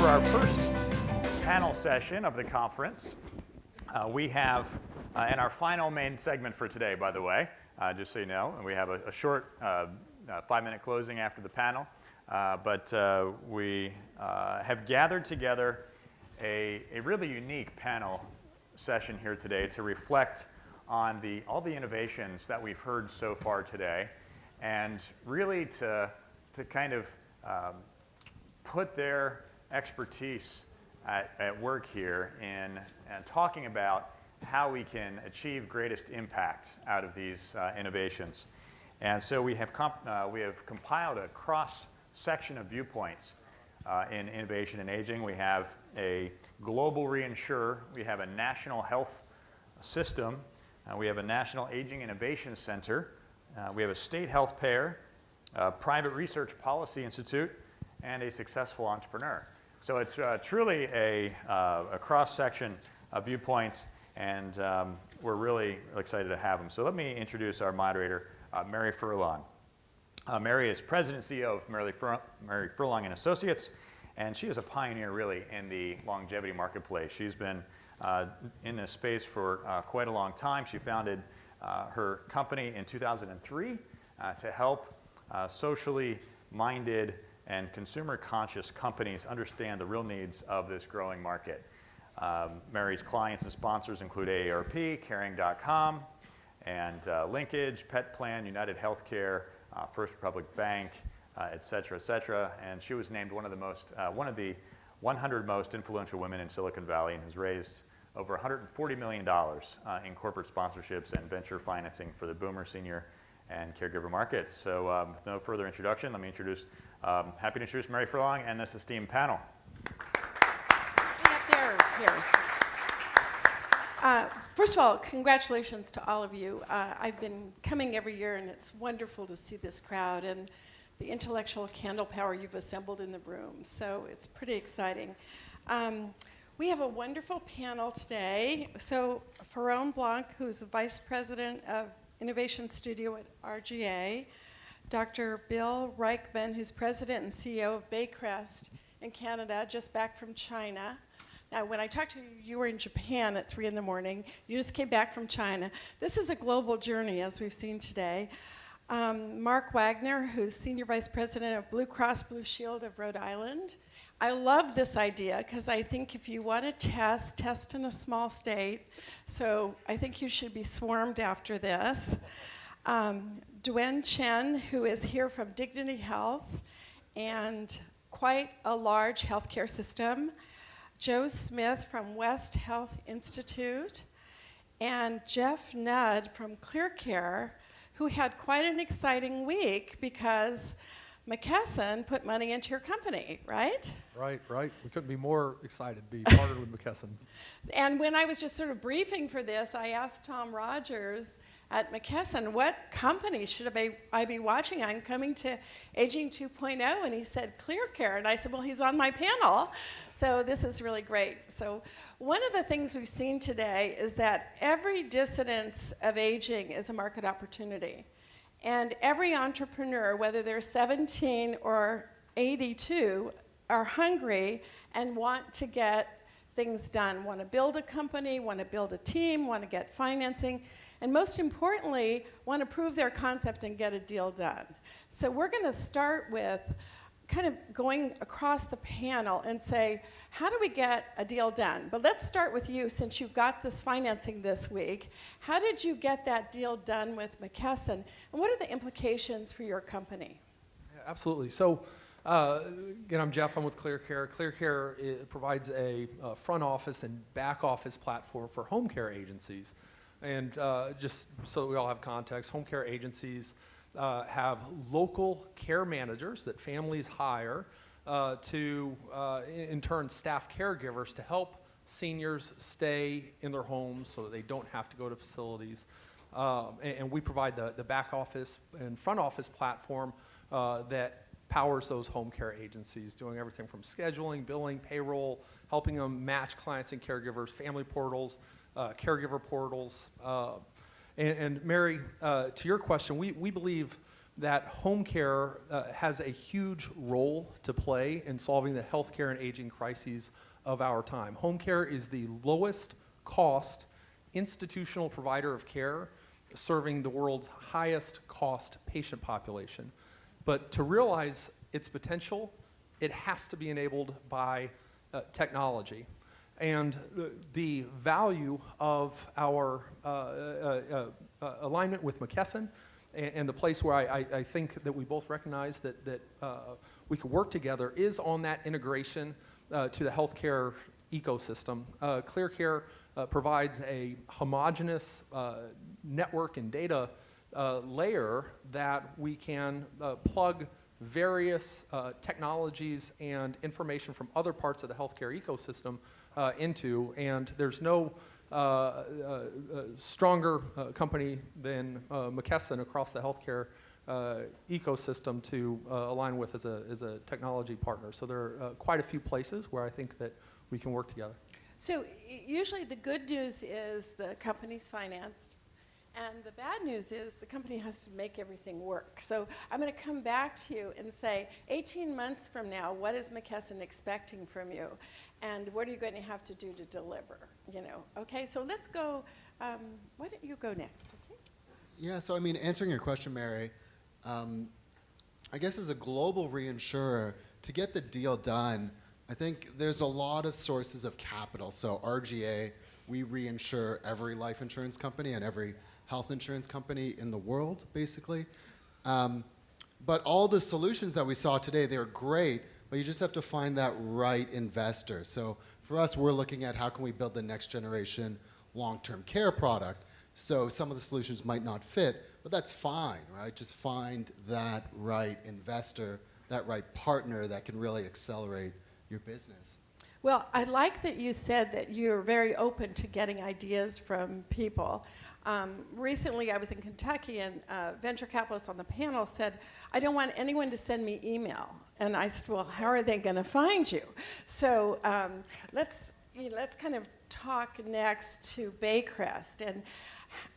our first panel session of the conference, we have, and our final main segment for today, by the way, just so you know, and we have a short 5-minute closing after the panel, but we have gathered together a really unique panel session here today to reflect on all the innovations that we've heard so far today, and really to kind of put their expertise at work here in talking about how we can achieve greatest impact out of these innovations. And so we have compiled a cross-section of viewpoints in innovation and aging. We have a global reinsurer, we have a national health system, we have a national aging innovation center, we have a state health payer, a private research policy institute, and a successful entrepreneur. So it's truly a cross-section of viewpoints, and we're really excited to have them. So let me introduce our moderator, Mary Furlong. Mary is President and CEO of Mary Furlong and Associates, and she is a pioneer really in the longevity marketplace. She's been in this space for quite a long time. She founded her company in 2003 to help socially minded and consumer-conscious companies understand the real needs of this growing market. Mary's clients and sponsors include AARP, Caring.com, and Linkage, Pet Plan, United Healthcare, First Republic Bank, et cetera, et cetera. And she was named one of the 100 most influential women in Silicon Valley, and has raised over $140 million in corporate sponsorships and venture financing for the boomer, senior, and caregiver markets. So with no further introduction, let me happy to introduce Mary Furlong and this esteemed panel. Up there, Pierce. First of all, congratulations to all of you. I've been coming every year, and it's wonderful to see this crowd and the intellectual candle power you've assembled in the room. So it's pretty exciting. We have a wonderful panel today. So Ferron Blanc, who's the Vice President of Innovation Studio at RGA, Dr. Bill Reichman, who's President and CEO of Baycrest in Canada, just back from China. Now, when I talked to you, you were in Japan at 3 in the morning. You just came back from China. This is a global journey, as we've seen today. Mark Wagner, who's Senior Vice President of Blue Cross Blue Shield of Rhode Island. I love this idea because I think if you want to test in a small state. So I think you should be swarmed after this. Duen Chen, who is here from Dignity Health and quite a large healthcare system. Joe Smith from West Health Institute. And Geoff Nudd from ClearCare, who had quite an exciting week because McKesson put money into your company, right? Right. We couldn't be more excited to be partnered with McKesson. And when I was just sort of briefing for this, I asked Tom Rogers at McKesson, what company should I be watching? I'm coming to Aging 2.0, and he said ClearCare. And I said, well, he's on my panel. So this is really great. So one of the things we've seen today is that every dissonance of aging is a market opportunity. And every entrepreneur, whether they're 17 or 82, are hungry and want to get things done, want to build a company, want to build a team, want to get financing, and most importantly, want to prove their concept and get a deal done. So we're going to start with kind of going across the panel and say, how do we get a deal done? But let's start with you, since you got this financing this week. How did you get that deal done with McKesson? And what are the implications for your company? Yeah, absolutely. So again, I'm Geoff. I'm with ClearCare. ClearCare provides a front office and back office platform for home care agencies. And just so we all have context, home care agencies have local care managers that families hire to, in turn, staff caregivers to help seniors stay in their homes so that they don't have to go to facilities. And we provide the back office and front office platform that powers those home care agencies, doing everything from scheduling, billing, payroll, helping them match clients and caregivers, family portals, caregiver portals. And Mary, to your question, we believe that home care has a huge role to play in solving the healthcare and aging crises of our time. Home care is the lowest cost institutional provider of care, serving the world's highest cost patient population. But to realize its potential, it has to be enabled by technology. And the value of our alignment with McKesson and the place where I think that we both recognize that we could work together is on that integration to the healthcare ecosystem. ClearCare provides a homogeneous network and data layer that we can plug various technologies and information from other parts of the healthcare ecosystem into, and there's no stronger company than McKesson across the healthcare ecosystem to align with as a technology partner. So there are quite a few places where I think that we can work together. So usually the good news is the company's financed, and the bad news is the company has to make everything work. So I'm going to come back to you and say, 18 months from now, what is McKesson expecting from you? And what are you going to have to do to deliver? You know, okay, so let's go, why don't you go next, okay? Yeah, so I mean, answering your question, Mary, I guess as a global reinsurer, to get the deal done, I think there's a lot of sources of capital. So RGA, we reinsure every life insurance company and every health insurance company in the world, basically. But all the solutions that we saw today, they're great, but you just have to find that right investor. So for us, we're looking at how can we build the next generation long-term care product. So some of the solutions might not fit, but that's fine, right? Just find that right investor, that right partner that can really accelerate your business. Well, I like that you said that you're very open to getting ideas from people. Recently, I was in Kentucky, and venture capitalists on the panel said, I don't want anyone to send me email. And I said, well, how are they going to find you? So let's kind of talk next to Baycrest. And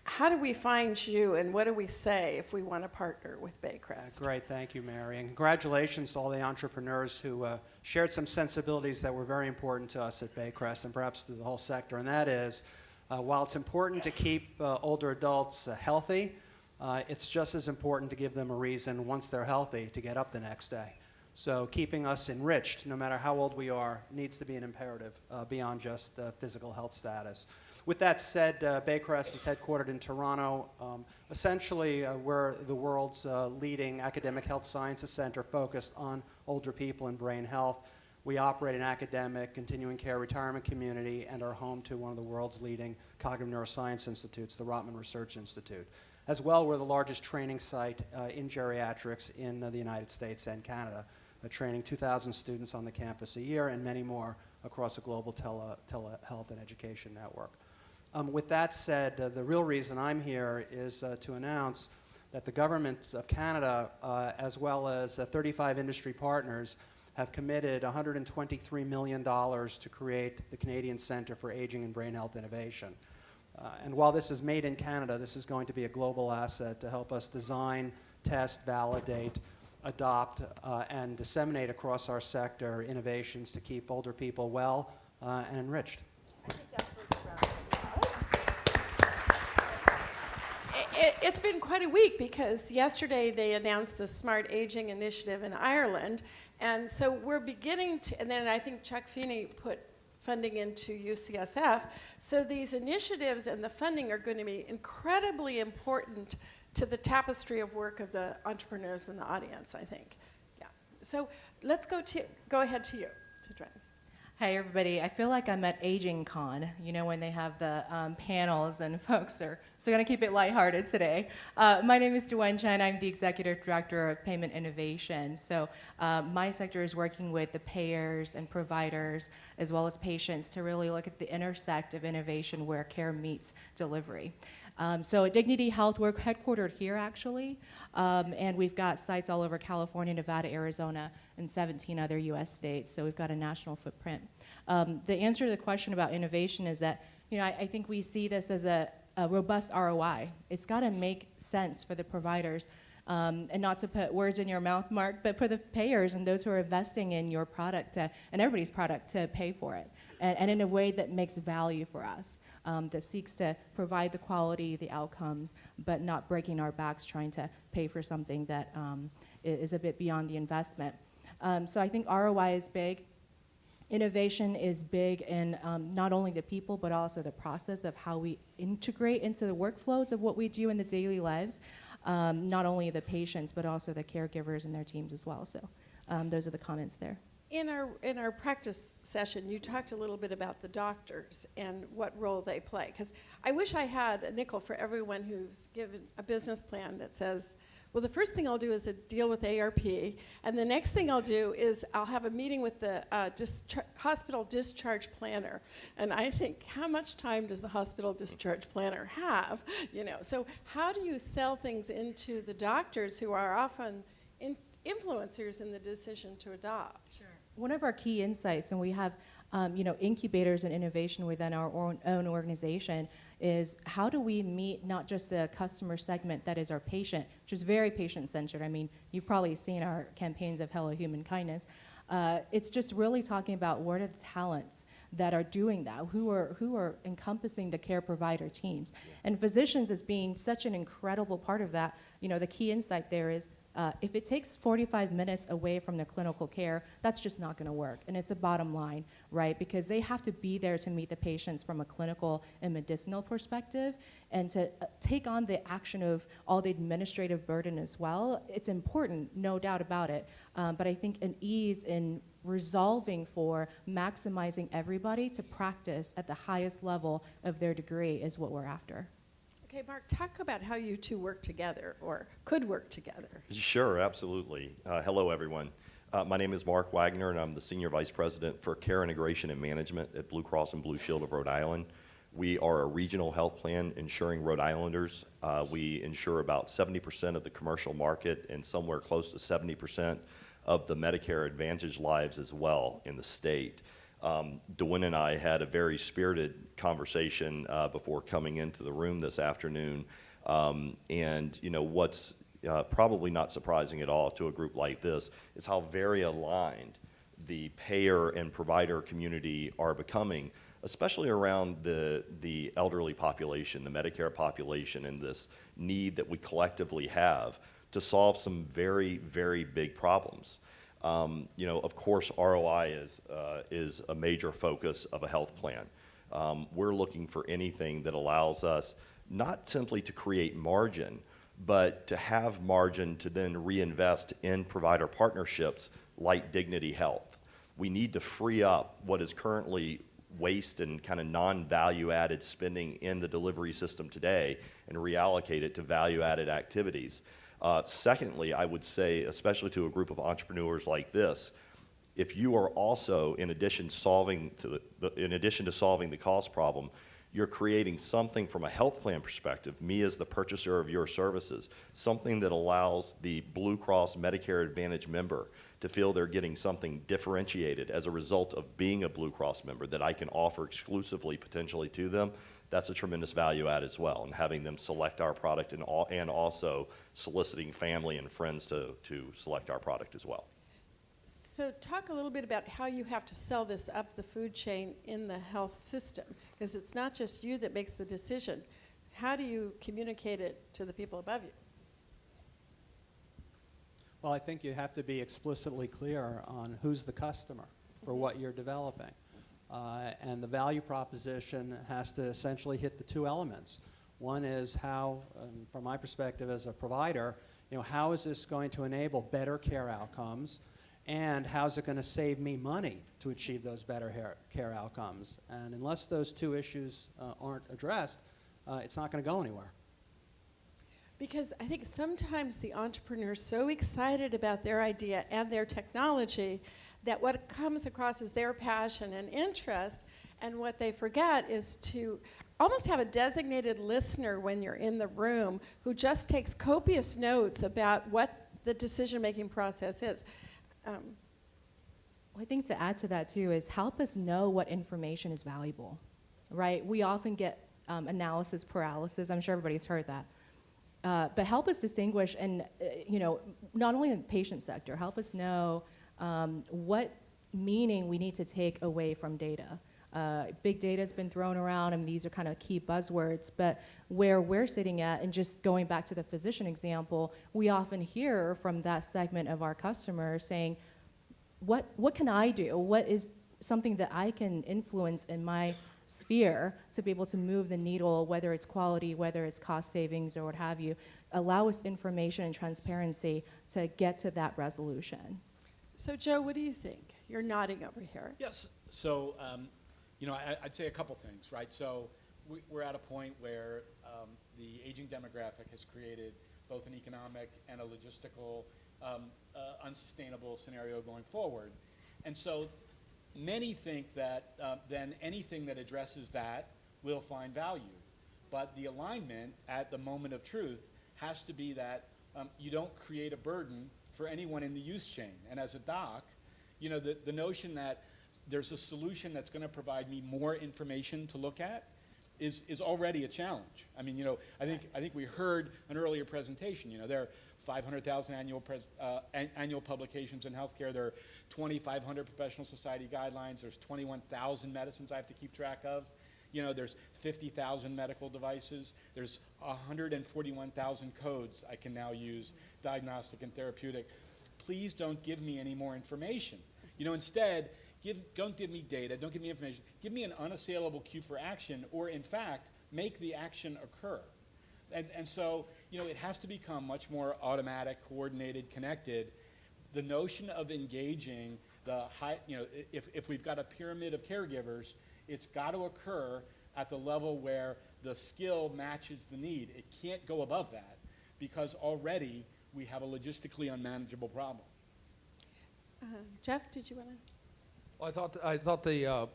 how do we find you, and what do we say if we want to partner with Baycrest? Great, thank you, Mary. And congratulations to all the entrepreneurs who shared some sensibilities that were very important to us at Baycrest and perhaps to the whole sector. And that is, while it's important to keep older adults healthy, it's just as important to give them a reason, once they're healthy, to get up the next day. So keeping us enriched, no matter how old we are, needs to be an imperative beyond just physical health status. With that said, Baycrest is headquartered in Toronto. Essentially, we're the world's leading academic health sciences center focused on older people and brain health. We operate an academic, continuing care retirement community and are home to one of the world's leading cognitive neuroscience institutes, the Rotman Research Institute. As well, we're the largest training site in geriatrics in the United States and Canada, training 2,000 students on the campus a year and many more across a global telehealth and education network. With that said, the real reason I'm here is to announce that the governments of Canada, as well as 35 industry partners, have committed $123 million to create the Canadian Centre for Aging and Brain Health Innovation. And while this is made in Canada, this is going to be a global asset to help us design, test, validate, adopt, and disseminate across our sector innovations to keep older people well and enriched. I think that's It's been quite a week, because yesterday they announced the Smart Aging Initiative in Ireland, and so we're beginning to, and then I think Chuck Feeney put funding into UCSF, so these initiatives and the funding are going to be incredibly important to the tapestry of work of the entrepreneurs in the audience, I think. Yeah. So let's go ahead to you, to Dren. Hi, everybody. I feel like I'm at Aging Con, you know, when they have the panels and folks are, so going to keep it lighthearted today. My name is Duwen Chen. I'm the Executive Director of Payment Innovation. So my sector is working with the payers and providers, as well as patients, to really look at the intersect of innovation where care meets delivery. So at Dignity Health, we're headquartered here, actually, and we've got sites all over California, Nevada, Arizona, and 17 other US states, so we've got a national footprint. The answer to the question about innovation is that, you know, I think we see this as a a robust ROI. It's got to make sense for the providers, and not to put words in your mouth, Mark, but for the payers and those who are investing in your product and everybody's product to pay for it, and in a way that makes value for us, that seeks to provide the quality, the outcomes, but not breaking our backs trying to pay for something that is a bit beyond the investment. So I think ROI is big. Innovation is big in not only the people, but also the process of how we integrate into the workflows of what we do in the daily lives, not only the patients, but also the caregivers and their teams as well. So those are the comments there. In our practice session, you talked a little bit about the doctors and what role they play. Because I wish I had a nickel for everyone who's given a business plan that says, well, the first thing I'll do is deal with ARP, and the next thing I'll do is I'll have a meeting with the hospital discharge planner. And I think, how much time does the hospital discharge planner have? You know, so how do you sell things into the doctors who are often influencers in the decision to adopt? Sure. One of our key insights, and we have incubators and innovation within our own organization, is how do we meet not just the customer segment that is our patient, which is very patient-centered. I mean, you've probably seen our campaigns of Hello Human Kindness. It's just really talking about what are the talents that are doing that, who are encompassing the care provider teams. And physicians as being such an incredible part of that, the key insight there is if it takes 45 minutes away from the clinical care, that's just not going to work. And it's a bottom line, right? Because they have to be there to meet the patients from a clinical and medicinal perspective, and to take on the action of all the administrative burden as well. It's important, no doubt about it. But I think an ease in resolving for maximizing everybody to practice at the highest level of their degree is what we're after. Okay, Mark, talk about how you two work together or could work together. Sure, absolutely. Hello, everyone. My name is Mark Wagner, and I'm the Senior Vice President for Care Integration and Management at Blue Cross and Blue Shield of Rhode Island. We are a regional health plan insuring Rhode Islanders. We insure about 70% of the commercial market and somewhere close to 70% of the Medicare Advantage lives as well in the state. DeWin and I had a very spirited conversation before coming into the room this afternoon, and what's probably not surprising at all to a group like this is how very aligned the payer and provider community are becoming, especially around the elderly population, the Medicare population, and this need that we collectively have to solve some very, very big problems. Of course, ROI is a major focus of a health plan. We're looking for anything that allows us not simply to create margin, but to have margin to then reinvest in provider partnerships like Dignity Health. We need to free up what is currently waste and kind of non-value added spending in the delivery system today and reallocate it to value-added activities. Secondly, I would say, especially to a group of entrepreneurs like this, if you are also, in addition to solving the cost problem, you're creating something from a health plan perspective, me as the purchaser of your services, something that allows the Blue Cross Medicare Advantage member to feel they're getting something differentiated as a result of being a Blue Cross member that I can offer exclusively potentially to them. That's a tremendous value add as well, and having them select our product and also soliciting family and friends to select our product as well. So talk a little bit about how you have to sell this up the food chain in the health system, because it's not just you that makes the decision. How do you communicate it to the people above you? Well, I think you have to be explicitly clear on who's the customer for what you're developing. And the value proposition has to essentially hit the two elements. One is how, from my perspective as a provider, how is this going to enable better care outcomes, and how's it going to save me money to achieve those better care outcomes? And unless those two issues aren't addressed, it's not going to go anywhere. Because I think sometimes the entrepreneur's so excited about their idea and their technology that what comes across is their passion and interest, and what they forget is to almost have a designated listener when you're in the room who just takes copious notes about what the decision-making process is. I think to add to that too is help us know what information is valuable, right? We often get analysis paralysis. I'm sure everybody's heard that. But help us distinguish, and not only in the patient sector, help us know what meaning we need to take away from data. Big data has been thrown around, and these are kind of key buzzwords, but where we're sitting at, and just going back to the physician example, we often hear from that segment of our customers saying, what can I do? What is something that I can influence in my sphere to be able to move the needle, whether it's quality, whether it's cost savings, or what have you? Allow us information and transparency to get to that resolution. So Joe, what do you think? You're nodding over here. Yes. So, I'd say a couple things, right? So we're at a point where the aging demographic has created both an economic and a logistical unsustainable scenario going forward. And so many think that then anything that addresses that will find value. But the alignment at the moment of truth has to be that you don't create a burden for anyone in the use chain. And as a doc, the notion that there's a solution that's going to provide me more information to look at is already a challenge. I mean, I think we heard an earlier presentation. There are 500,000 annual publications in healthcare. There are 2,500 professional society guidelines. There's 21,000 medicines I have to keep track of. There's 50,000 medical devices. There's 141,000 codes I can now use, diagnostic and therapeutic. Please don't give me any more information. Instead, don't give me data, don't give me information. Give me an unassailable cue for action, or in fact, make the action occur. And so, it has to become much more automatic, coordinated, connected. The notion of engaging the high, if we've got a pyramid of caregivers, it's got to occur at the level where the skill matches the need. It can't go above that, because already we have a logistically unmanageable problem. Geoff, did you want to? Well, I thought the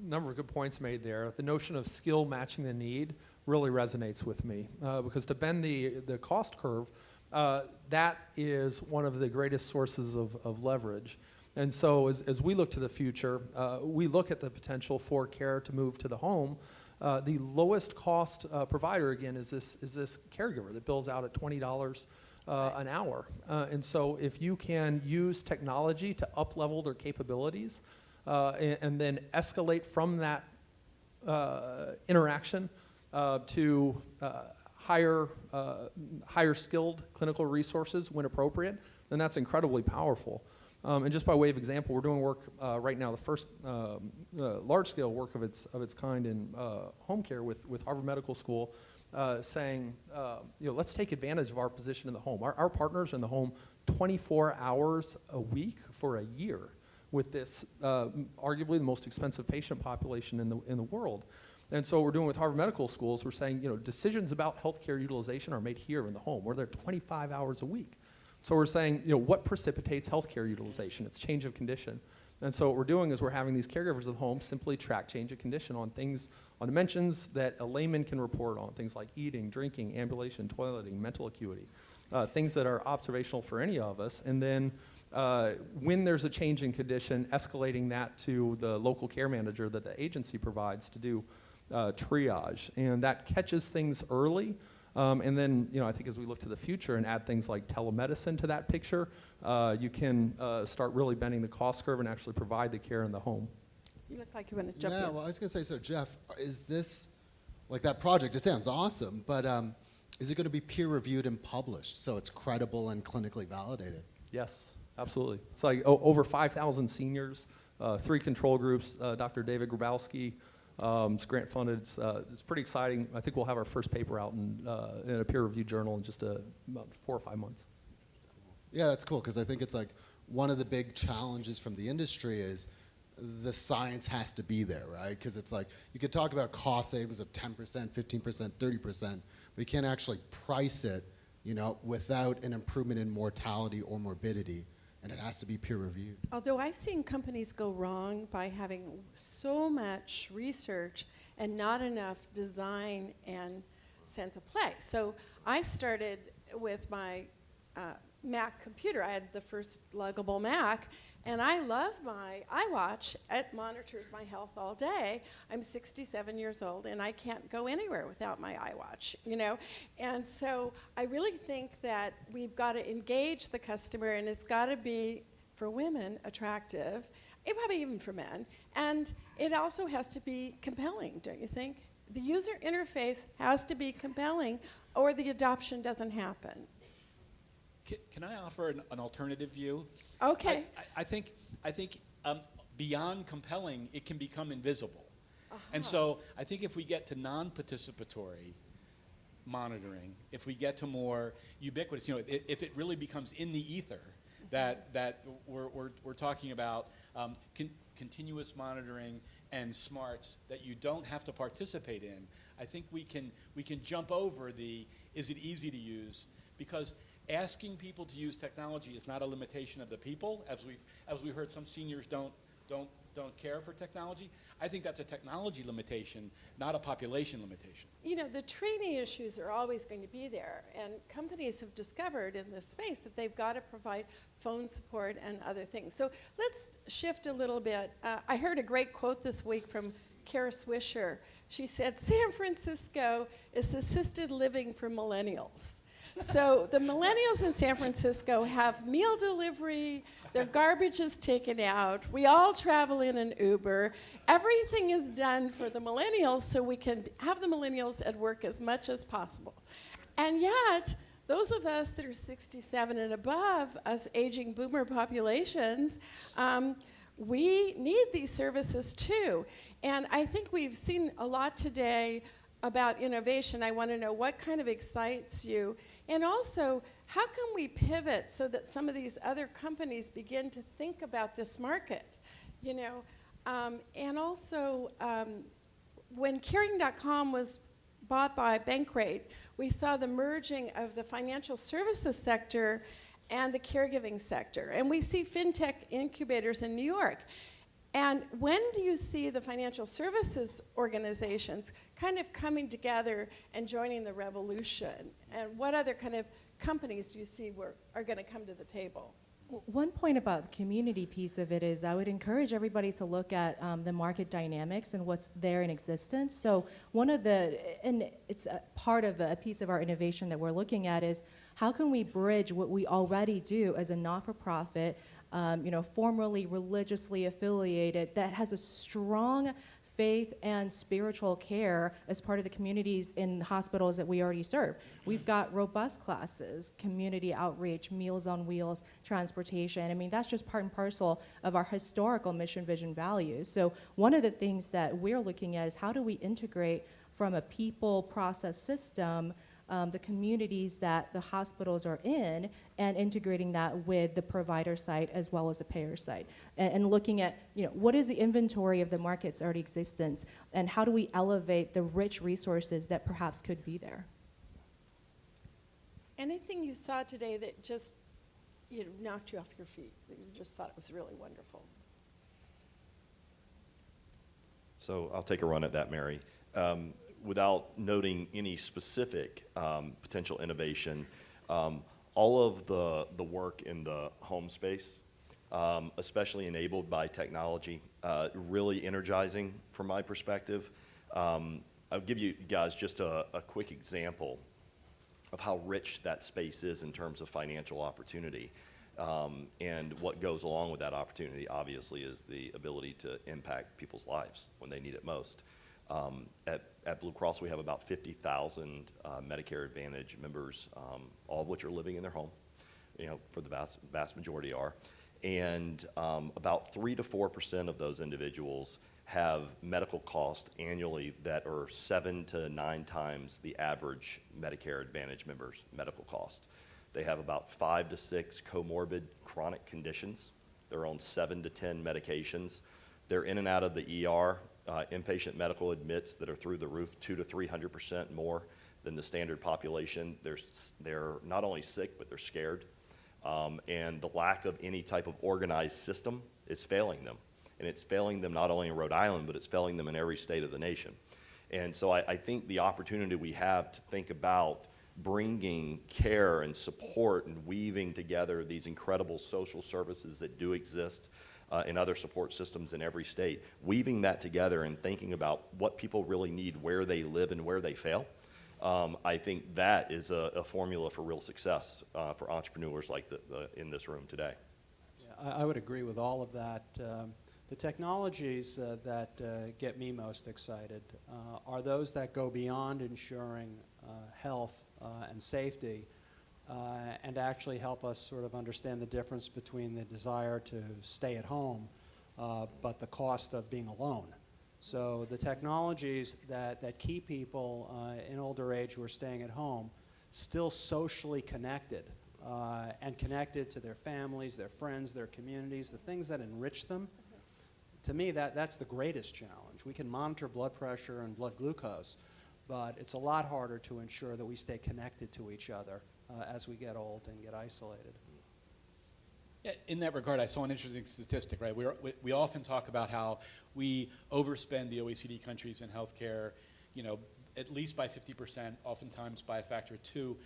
number of good points made there. The notion of skill matching the need really resonates with me, because to bend the cost curve, that is one of the greatest sources of leverage. And so as we look to the future, we look at the potential for care to move to the home. The lowest cost provider, again, is this caregiver that bills out at $20 an hour. And so if you can use technology to up-level their capabilities and then escalate from that interaction to higher skilled clinical resources when appropriate, then that's incredibly powerful. And just by way of example, we're doing work right now, the first large-scale work of its kind in home care with Harvard Medical School, saying, let's take advantage of our position in the home. Our partners are in the home 24 hours a week for a year with this arguably the most expensive patient population in the world. And so what we're doing with Harvard Medical Schools, we're saying, decisions about healthcare utilization are made here in the home. We're there 25 hours a week. So we're saying, what precipitates healthcare utilization? It's change of condition. And so what we're doing is we're having these caregivers at home simply track change of condition on things, on dimensions that a layman can report on, things like eating, drinking, ambulation, toileting, mental acuity, things that are observational for any of us. And then when there's a change in condition, escalating that to the local care manager that the agency provides to do triage. And that catches things early. And then, I think as we look to the future and add things like telemedicine to that picture, you can start really bending the cost curve and actually provide the care in the home. You look like you want to jump in. Yeah, well, I was going to say, so Geoff, is this, like that project, it sounds awesome, but is it going to be peer-reviewed and published so it's credible and clinically validated? Yes, absolutely. It's like over 5,000 seniors, 3 control groups, Dr. David Grabowski. It's grant funded. It's pretty exciting. I think we'll have our first paper out in a peer-reviewed journal in just about 4 or 5 months. Yeah, that's cool, because I think it's like one of the big challenges from the industry is the science has to be there, right? Because it's like you could talk about cost savings of 10%, 15%, 30%, but you can't actually price it, without an improvement in mortality or morbidity. And it has to be peer-reviewed. Although I've seen companies go wrong by having so much research and not enough design and sense of play. So I started with my Mac computer. I had the first luggable Mac, And I love my iWatch. It monitors my health all day. I'm 67 years old, and I can't go anywhere without my iWatch, you know? And so I really think that we've got to engage the customer, and it's got to be, for women, attractive, and probably even for men. And it also has to be compelling, don't you think? The user interface has to be compelling, or the adoption doesn't happen. Can I offer an alternative view? Okay. I think beyond compelling, it can become invisible. And Uh-huh. so I think if we get to non-participatory monitoring, if we get to more ubiquitous, if it really becomes in the ether, that we're talking about continuous monitoring and smarts that you don't have to participate in, I think we can jump over the is it easy to use, because asking people to use technology is not a limitation of the people, as we've heard some seniors don't care for technology. I think that's a technology limitation, not a population limitation. You know, the training issues are always going to be there, and companies have discovered in this space that they've got to provide phone support and other things. So let's shift a little bit. I heard a great quote this week from Kara Swisher. She said, San Francisco is assisted living for millennials. So the millennials in San Francisco have meal delivery, their garbage is taken out, we all travel in an Uber, everything is done for the millennials so we can have the millennials at work as much as possible. And yet, those of us that are 67 and above, us aging boomer populations, we need these services too. And I think we've seen a lot today about innovation. I want to know what kind of excites you. And also, how can we pivot so that some of these other companies begin to think about this market? You know, and also, when Caring.com was bought by Bankrate, we saw the merging of the financial services sector and the caregiving sector. And we see fintech incubators in New York. And when do you see the financial services organizations kind of coming together and joining the revolution? And what other kind of companies do you see are going to come to the table? One point about the community piece of it is I would encourage everybody to look at the market dynamics and what's there in existence. So one of and it's a part of a piece of our innovation that we're looking at is how can we bridge what we already do as a not-for-profit, formerly religiously affiliated, that has a strong faith and spiritual care as part of the communities in hospitals that we already serve. We've got robust classes, community outreach, Meals on Wheels, transportation. I mean, that's just part and parcel of our historical mission, vision, values. So one of the things that we're looking at is how do we integrate from a people process system the communities that the hospitals are in, and integrating that with the provider side as well as the payer side, and looking at what is the inventory of the market's already existence, and how do we elevate the rich resources that perhaps could be there. Anything you saw today that just knocked you off your feet, that you just thought was really wonderful? So I'll take a run at that, Mary. Without noting any specific potential innovation, all of the work in the home space, especially enabled by technology, really energizing from my perspective. I'll give you guys just a quick example of how rich that space is in terms of financial opportunity. And what goes along with that opportunity, obviously, is the ability to impact people's lives when they need it most. At Blue Cross, we have about 50,000 Medicare Advantage members, all of which are living in their home, for the vast majority are. And about 3 to 4% of those individuals have medical costs annually that are 7 to 9 times the average Medicare Advantage member's medical cost. They have about 5 to 6 comorbid chronic conditions. They're on 7 to 10 medications. They're in and out of the ER. Inpatient medical admits that are through the roof 200 to 300% more than the standard population. They're not only sick, but they're scared. And the lack of any type of organized system is failing them. And it's failing them not only in Rhode Island, but it's failing them in every state of the nation. And so I think the opportunity we have to think about bringing care and support and weaving together these incredible social services that do exist in other support systems in every state, weaving that together and thinking about what people really need, where they live and where they fail. I think that is a formula for real success for entrepreneurs like in this room today. Yeah, I would agree with all of that. The technologies that get me most excited are those that go beyond ensuring health and safety and actually help us sort of understand the difference between the desire to stay at home but the cost of being alone. So the technologies that keep people in older age who are staying at home still socially connected and connected to their families, their friends, their communities, the things that enrich them. To me, that's the greatest challenge. We can monitor blood pressure and blood glucose, but it's a lot harder to ensure that we stay connected to each other as we get old and get isolated. Yeah, in that regard, I saw an interesting statistic, right? We often talk about how we overspend the OECD countries in healthcare, you know, at least by 50%, oftentimes by a factor of 2.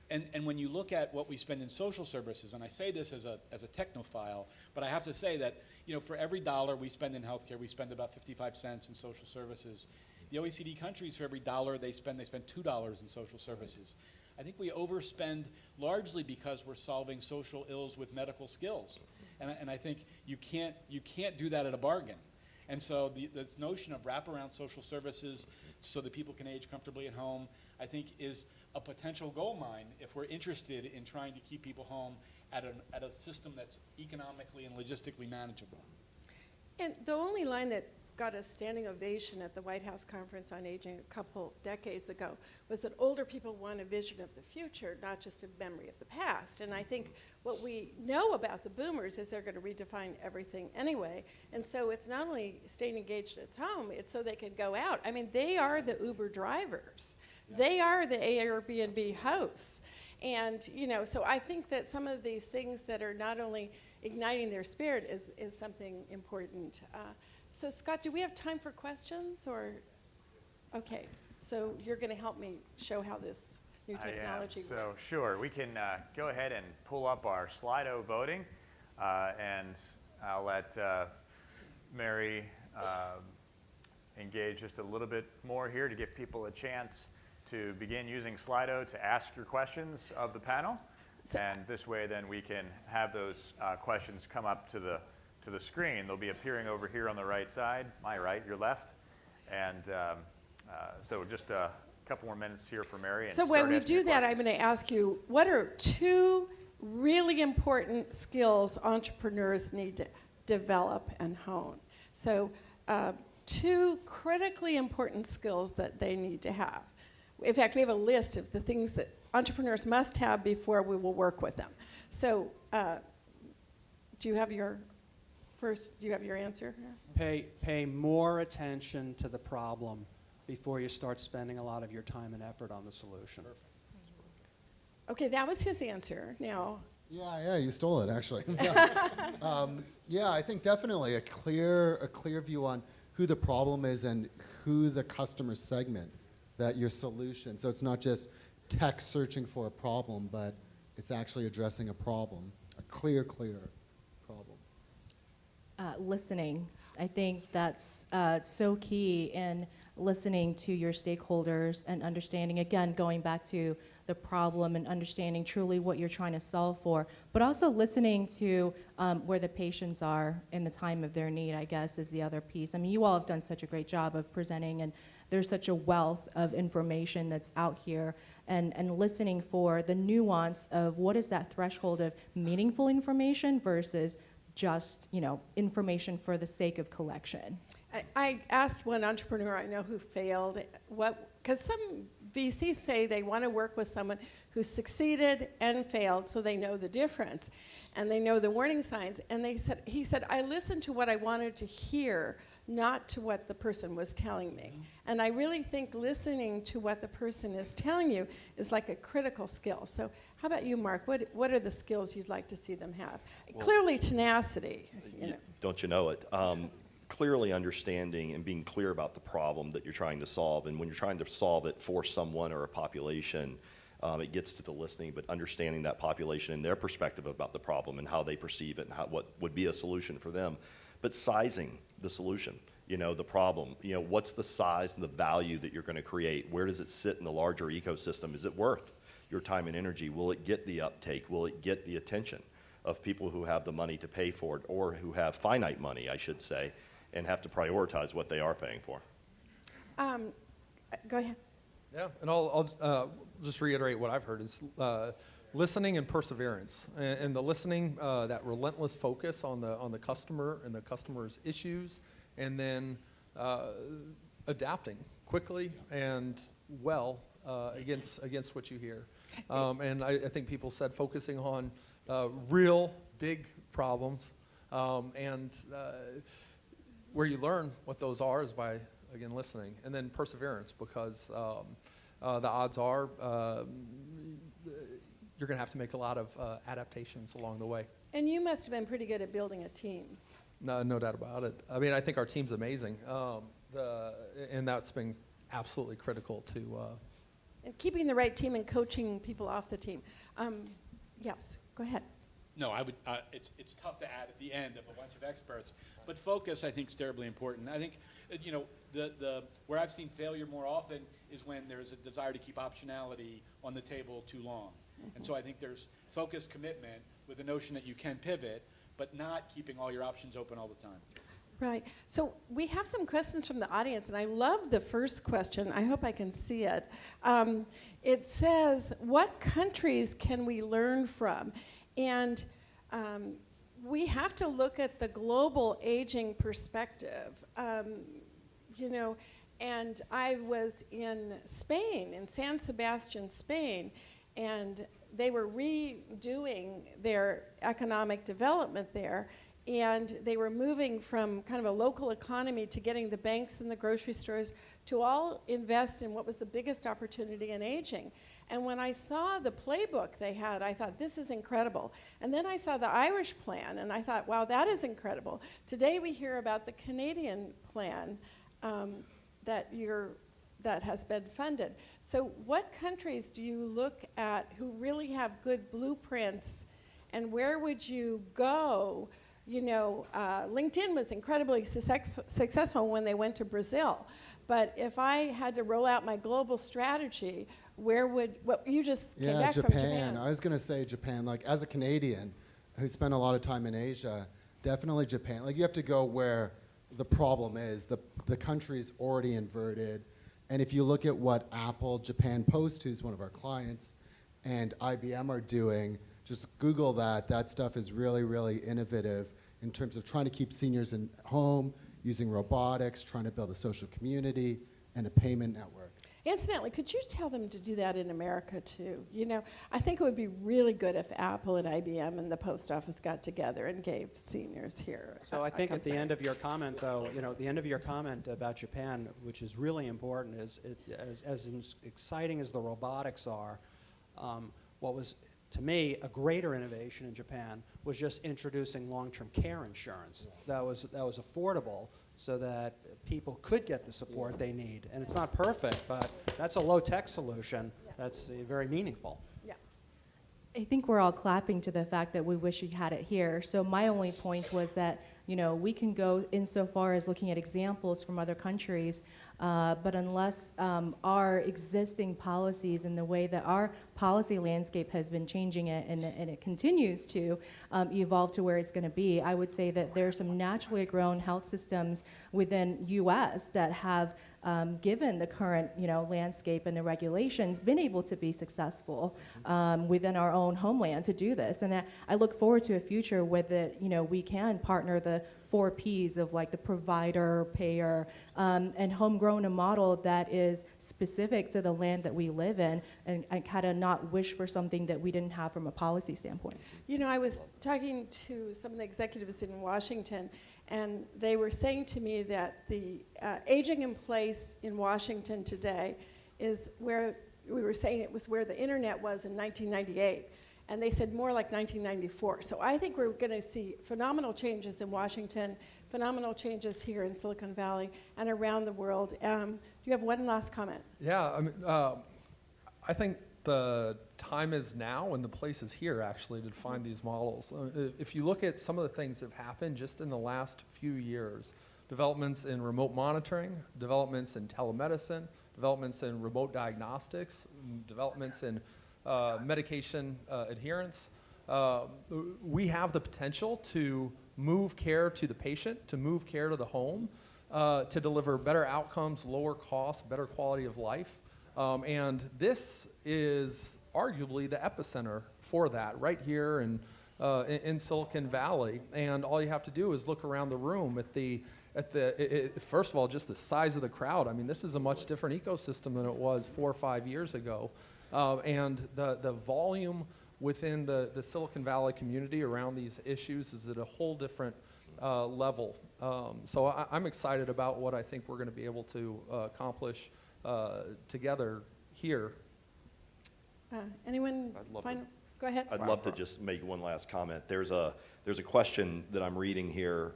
And when you look at what we spend in social services, and I say this as a technophile, but I have to say that, you know, for every dollar we spend in healthcare, we spend about 55 cents in social services. The OECD countries, for every dollar they spend $2 in social services. I think we overspend largely because we're solving social ills with medical skills. And I think you can't do that at a bargain. And so this notion of wraparound social services so that people can age comfortably at home, I think is a potential gold mine if we're interested in trying to keep people home at a system that's economically and logistically manageable. And the only line that got a standing ovation at the White House Conference on Aging a couple decades ago was that older people want a vision of the future, not just a memory of the past. And I think what we know about the boomers is they're going to redefine everything anyway. And so it's not only staying engaged at home, it's so they can go out. I mean, they are the Uber drivers. Yeah. They are the Airbnb hosts. And, you know, so I think that some of these things that are not only igniting their spirit is something important. So Scott, do we have time for questions or? Okay, so you're going to help me show how this new technology works. So sure, we can go ahead and pull up our Slido voting, and I'll let Mary engage just a little bit more here to give people a chance to begin using Slido to ask your questions of the panel. And this way then we can have those questions come up to the screen. They'll be appearing over here on the right side, my right, your left. And so just a couple more minutes here for Mary. And so when we do that, I'm going to ask you, what are 2 really important skills entrepreneurs need to develop and hone? So 2 critically important skills that they need to have. In fact, we have a list of the things that entrepreneurs must have before we will work with them. So do you have your answer? Pay more attention to the problem before you start spending a lot of your time and effort on the solution. Perfect. Okay, that was his answer. Now. Yeah, you stole it actually. Yeah, I think definitely a clear view on who the problem is and who the customer segment that your solution. So it's not just tech searching for a problem, but it's actually addressing a problem, a clear problem. Listening. I think that's so key in listening to your stakeholders and understanding, again, going back to the problem and understanding truly what you're trying to solve for, but also listening to where the patients are in the time of their need, I guess, is the other piece. I mean, you all have done such a great job of presenting, and there's such a wealth of information that's out here, and listening for the nuance of what is that threshold of meaningful information versus just, you know, information for the sake of collection. I asked one entrepreneur I know who failed, because some VCs say they want to work with someone who succeeded and failed so they know the difference and they know the warning signs. And he said, I listened to what I wanted to hear, not to what the person was telling me. And I really think listening to what the person is telling you is like a critical skill. So how about you, Mark? What are the skills you'd like to see them have? Well, clearly tenacity. You know. Don't you know it? Clearly understanding and being clear about the problem that you're trying to solve. And when you're trying to solve it for someone or a population, It gets to the listening, but understanding that population and their perspective about the problem and how they perceive it and what would be a solution for them. But sizing the solution, the problem, what's the size and the value that you're going to create? Where does it sit in the larger ecosystem? Is it worth your time and energy? Will it get the uptake? Will it get the attention of people who have the money to pay for it, or who have finite money, I should say, and have to prioritize what they are paying for? Go ahead. Yeah, and I'll just reiterate what I've heard is listening and perseverance, and the listening, that relentless focus on the customer and the customer's issues, and then adapting quickly and well against what you hear. And I think people said focusing on real big problems, and where you learn what those are is by, again, listening, and then perseverance, because the odds are you're going to have to make a lot of adaptations along the way. And you must have been pretty good at building a team. No doubt about it. I mean, I think our team's amazing, and that's been absolutely critical to. And keeping the right team and coaching people off the team. Yes, go ahead. No, I would. It's tough to add at the end of a bunch of experts, but focus, I think, is terribly important. I think, the where I've seen failure more often is when there's a desire to keep optionality on the table too long. Mm-hmm. And so I think there's focused commitment with the notion that you can pivot, but not keeping all your options open all the time. Right. So we have some questions from the audience, and I love the first question. I hope I can see it. It says, what countries can we learn from? And we have to look at the global aging perspective. And I was in Spain, in San Sebastian, Spain, and they were redoing their economic development there, and they were moving from kind of a local economy to getting the banks and the grocery stores to all invest in what was the biggest opportunity in aging. And when I saw the playbook they had, I thought, this is incredible. And then I saw the Irish plan, and I thought, wow, that is incredible. Today we hear about the Canadian plan that has been funded. So what countries do you look at who really have good blueprints, and where would you go? LinkedIn was incredibly successful when they went to Brazil. But if I had to roll out my global strategy, what you just came back from Japan. I was going to say Japan. Like, as a Canadian who spent a lot of time in Asia, definitely Japan. Like, you have to go where the problem is. The country's already inverted. And if you look at what Apple Japan Post, who's one of our clients, and IBM are doing, just Google that. That stuff is really, really innovative in terms of trying to keep seniors in home, using robotics, trying to build a social community, and a payment network. Incidentally, could you tell them to do that in America too? I think it would be really good if Apple and IBM and the post office got together and gave seniors here. So I think at the end of your comment, though, the end of your comment about Japan, which is really important, is as exciting as the robotics are, what was, to me, a greater innovation in Japan was just introducing long-term care insurance that was affordable, so that people could get the support they need. And it's not perfect, but that's a low-tech solution that's very meaningful. Yeah. I think we're all clapping to the fact that we wish we had it here. So my only point was that, we can go insofar as looking at examples from other countries, but unless our existing policies and the way that our policy landscape has been changing it, and it continues to evolve to where it's going to be, I would say that there are some naturally grown health systems within U.S. that have, given the current landscape and the regulations, been able to be successful within our own homeland to do this. And I look forward to a future where we can partner the 4 Ps of like the provider, payer, and homegrown a model that is specific to the land that we live in, and kind of not wish for something that we didn't have from a policy standpoint. I was talking to some of the executives in Washington, and they were saying to me that the aging in place in Washington today is where we were saying it was where the internet was in 1998. And they said more like 1994. So I think we're going to see phenomenal changes in Washington, phenomenal changes here in Silicon Valley and around the world. Do you have one last comment? Yeah, I think the time is now and the place is here actually to find these models. If you look at some of the things that have happened just in the last few years, developments in remote monitoring, developments in telemedicine, developments in remote diagnostics, developments in medication adherence, we have the potential to move care to the patient, to move care to the home, to deliver better outcomes, lower costs, better quality of life. And this is arguably the epicenter for that, right here in Silicon Valley. And all you have to do is look around the room first of all, just the size of the crowd. I mean, this is a much different ecosystem than it was 4 or 5 years ago. And the volume within the Silicon Valley community around these issues is at a whole different level. So I'm excited about what I think we're going to be able to accomplish together here. Anyone? Go ahead. I'd love to just make one last comment. There's a question that I'm reading here.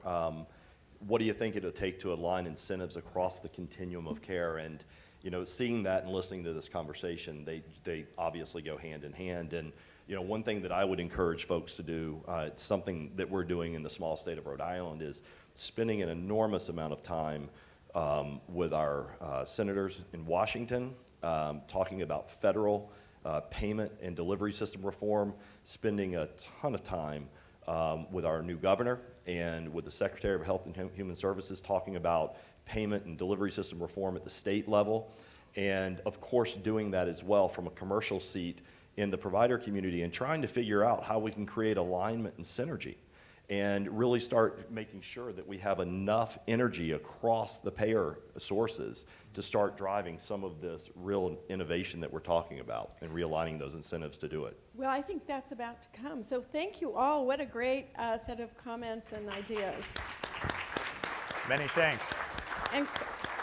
What do you think it'll take to align incentives across the continuum of care? And seeing that and listening to this conversation, they obviously go hand in hand. And one thing that I would encourage folks to do, it's something that we're doing in the small state of Rhode Island, is spending an enormous amount of time with our senators in Washington, talking about federal payment and delivery system reform, spending a ton of time with our new governor and with the Secretary of Health and Human Services, talking about payment and delivery system reform at the state level, and of course doing that as well from a commercial seat in the provider community, and trying to figure out how we can create alignment and synergy and really start making sure that we have enough energy across the payer sources to start driving some of this real innovation that we're talking about and realigning those incentives to do it. Well, I think that's about to come. So thank you all. What a great set of comments and ideas. Many thanks. And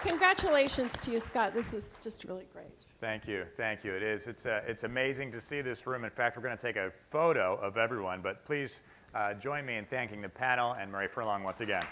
congratulations to you, Scott. This is just really great. Thank you. Thank you. It is. It's amazing to see this room. In fact, we're going to take a photo of everyone, but please join me in thanking the panel and Mary Furlong once again.